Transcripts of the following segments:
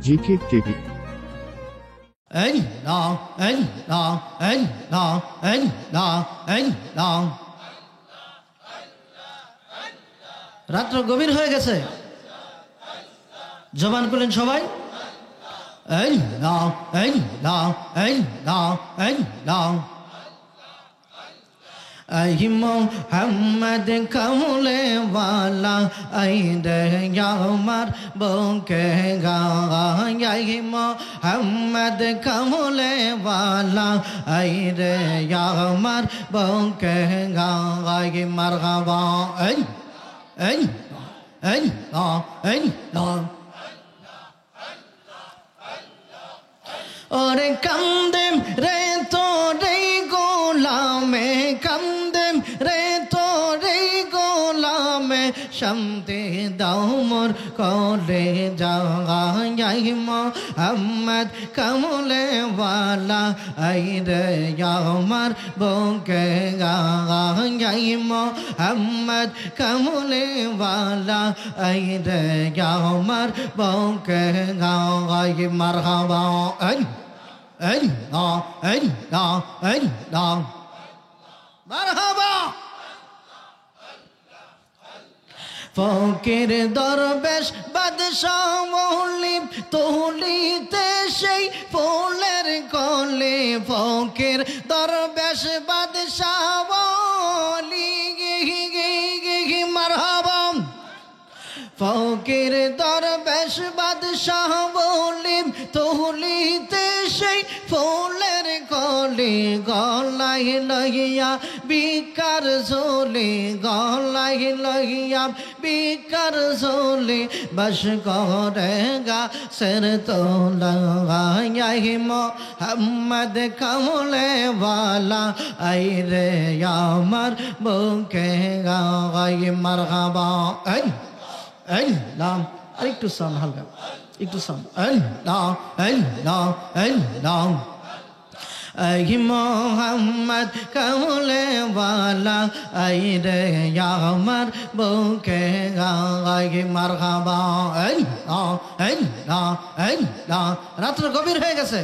GK TV. রাত্র গভীর হয়ে গেছে, জবান করলেন সবাই। মোহাম্মদ কমলে वाला आई रे यामर बोके गाय मोहम्मद कमले वाला आई रे यामर बोके गाय मरहबा और कंदे रे तो रे गोलामे कंदे रे तो रे गोलामे शांति दाओ मोर कोले जाय मोहम्मद कमले वाला आई रे यामर बोके गाय मोहम्मद कमले वाला आई रे यामर बोके गाय मरहबा মারহাবা। ফকির দরবেশ বাদশাহ মৌলিম তুলিতে সেই ফুলের কলে ফকির দরবেশ বাদশাহ বলি মারহাবা। ফকির দরবেশ বাদশাহ বলিম তুলিতে সেই ফুলের কলি গলাই লইয়া বিকার ঝোলি গলাই লইয়া বিকার ঝোলি বস করে গা সের তোলাই মোহাম্মদ কমলে वाला आई रे यामर बोके गाय मरहबा। লাম আরেকটু সাউন্ড হালকা, একটু সাউন্ড মোহাম্মদ কমলে वाला आई रे यामर बोके गाय मरहबा। রাত্র গভীর হয়ে গেছে।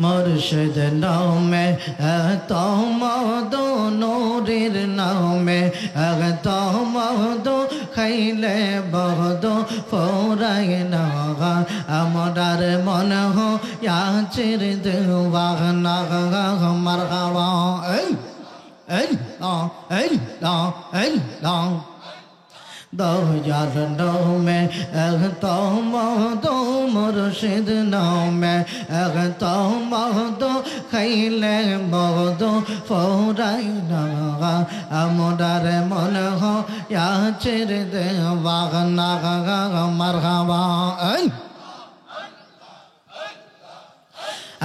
मुर्शिद नामे तो मदो नूरेर नामे तो मदो खैले बहदो फोराय नागा अमरार मन हो या चिर दुआ नागा मरहबा। दयार नामे तो मदो मुर्शिद नामे तो मदो खैले बहदो फोराय नागा अमरार मन हो या चिर दुआ नागा मरहबा।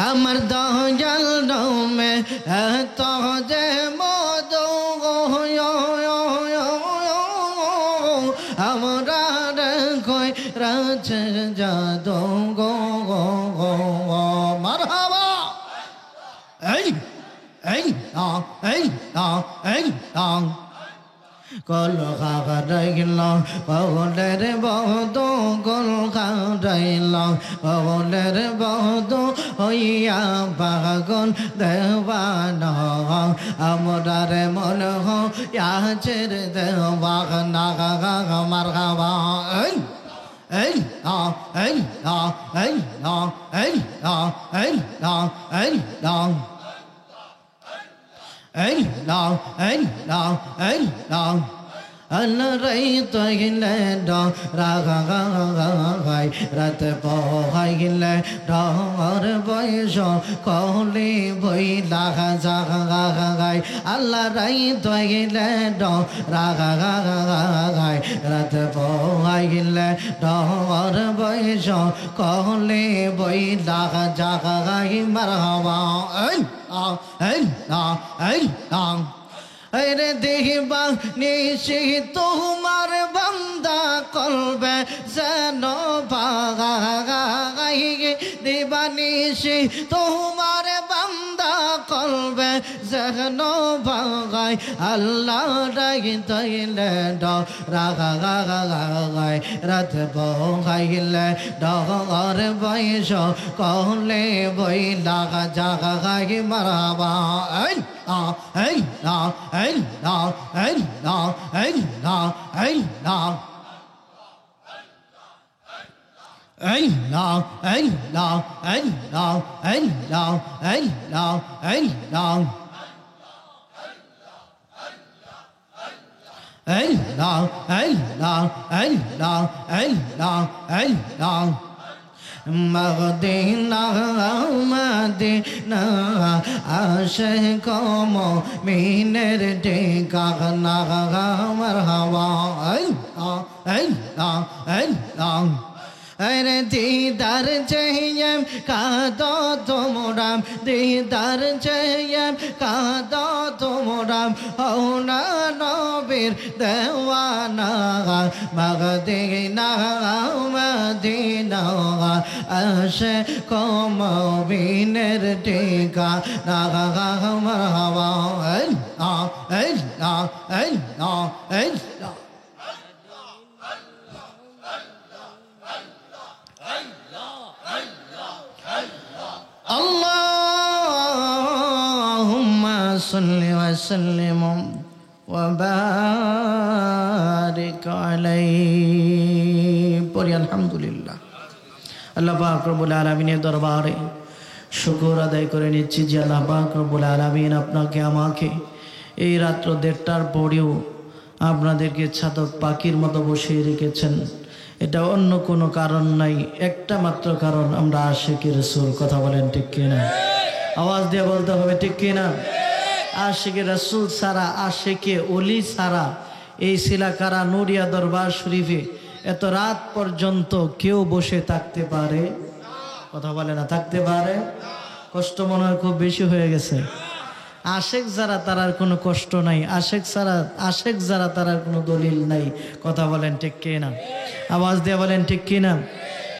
अमर दयाल नामे तो जे मदो अमरार कोई राज जादो गो मरहबा। कल खाइल बगलेर बहदो कल खाइल बगलेर बहदो हइया पागल देवाना अमरार मन हो याचेर देवाना मरहबा। Alright, I land on Ragai, Ratapahile, Dor Boyso, Koli Boy Lahazagai, Alright, I land on Ragai, Ratapahile, Dor Boyso, Koli Boy Lahazagai, Marhaba. अरे देवा निशी तुम्हार बंदा कल्बे जनो भागाई देवा निशी तुम्हार बंदा कल्बे কলবে যেন ভাগাই আল্লাহ ডাইলে রাগাই রাত বহাইলে ডর বৈশ কলে বই লাগা জাগাই মারাবা এই না এই না এই না এই না এই না এই না Hey long, hey long, hey long, hey long, hey long, hey long. Hey long, hey long, hey long, hey long, hey long. Madina, Madina, Ashek Miner de Gagana Marhaba. Hey long, hey long, hey long. अरे दीदार चाहिए कादो तुमराम दीदार चाहिए कादो तुमराम होना नबीर देवाना मगदीना Medina आशे को मबीनेर टीका नागा मरहबा اللهم صل وسلم وبارك عليه পড়ি আলহামদুলিল্লাহ আল্লাহ পাক রব্বুল আলামিনের দরবারে শুকর আদায় করে নিচ্ছি যে আল্লাহ পাক রব্বুল আলামিন আপনাকে আমাকে এই রাত্র 1:30টার পরেও আপনাদেরকে ছাতক পাখির মতো বসিয়ে রেখেছেন এটা অন্য কোনো কারণ নাই একটা মাত্র কারণ আমরা আশিকি রাসূল কথা বলেন ঠিক কি না আওয়াজ দিয়ে বলতে হবে ঠিক কি না আশিকি রাসূল ছাড়া আশিকি ওলি ছাড়া এই শিলাকারা নুরিয়া দরবার শরীফে এত রাত পর্যন্ত কেউ বসে থাকতে পারে কথা বলে না থাকতে পারে কষ্ট মনে হয় খুব বেশি হয়ে গেছে আশেক যারা তার কোনো কষ্ট নাই আশেক যারা তার কোনো দলিল নাই কথা বলেন ঠিক কি না আওয়াজ দিয়ে বলেন ঠিক কি না